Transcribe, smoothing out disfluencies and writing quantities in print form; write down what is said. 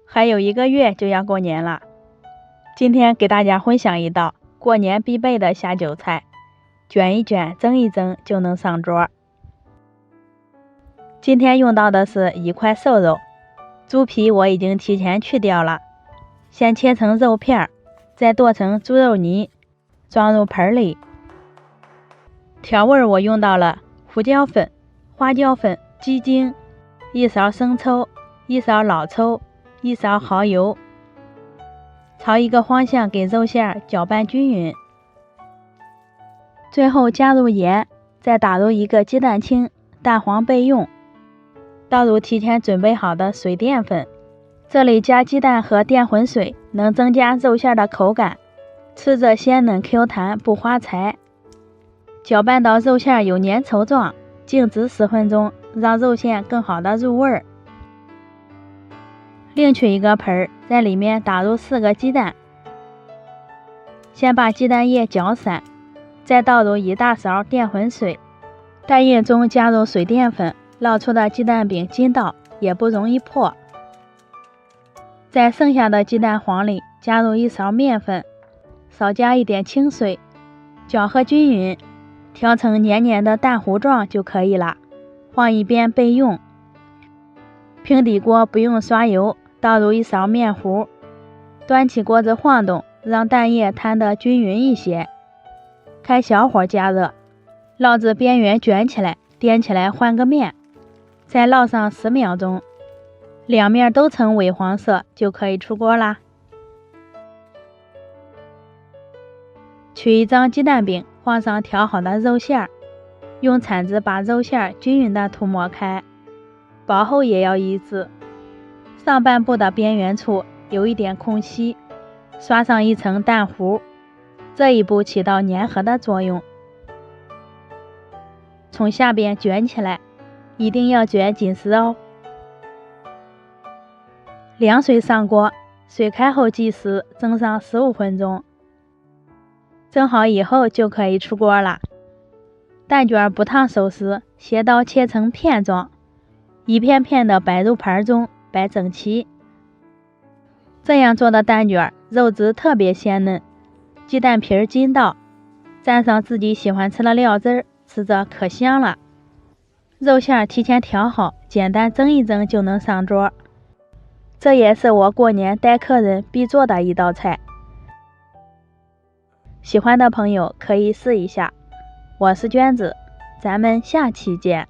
还有1个月就要过年了。今天给大家分享一道过年必备的下酒菜，卷一卷，蒸一蒸就能上桌。今天用到的是1块瘦肉，猪皮我已经提前去掉了，先切成肉片，再剁成猪肉泥，装入盆里。调味我用到了胡椒粉、花椒粉、鸡精、1勺生抽、1勺老抽、1勺蚝油，朝一个方向给肉馅搅拌均匀。最后加入盐，再打入1个鸡蛋清，蛋黄备用。倒入提前准备好的水淀粉，这里加鸡蛋和淀粉水能增加肉馅的口感，吃着鲜嫩 Q 弹不花柴。搅拌到肉馅有粘稠状，静置10分钟，让肉馅更好的入味儿。另取一个盆，在里面打入4个鸡蛋，先把鸡蛋液搅散，再倒入1大勺淀粉水，蛋液中加入水淀粉，烙出的鸡蛋饼筋道，也不容易破。在剩下的鸡蛋黄里加入1勺面粉，少加一点清水，搅和均匀，调成黏黏的蛋糊状就可以了，放一边备用。平底锅不用刷油，倒入1勺面糊，端起锅子晃动，让蛋液摊得均匀一些。开小火加热，烙至边缘卷起来，颠起来换个面，再烙上10秒钟，2面都呈微黄色就可以出锅啦。取一张鸡蛋饼，放上调好的肉馅，用铲子把肉馅均匀地涂抹开，薄厚也要一致。上半部的边缘处有一点空隙，刷上一层蛋糊，这一步起到粘合的作用。从下边卷起来，一定要卷紧实哦。凉水上锅，水开后计时，蒸上15分钟。蒸好以后就可以出锅了。蛋卷不烫手时，斜刀切成片状，一片片的摆入盘中，摆整齐。这样做的蛋卷肉质特别鲜嫩，鸡蛋皮筋道，蘸上自己喜欢吃的料汁，吃着可香了。肉馅提前调好，简单蒸一蒸就能上桌。这也是我过年带客人必做的一道菜。喜欢的朋友可以试一下。我是娟子，咱们下期见。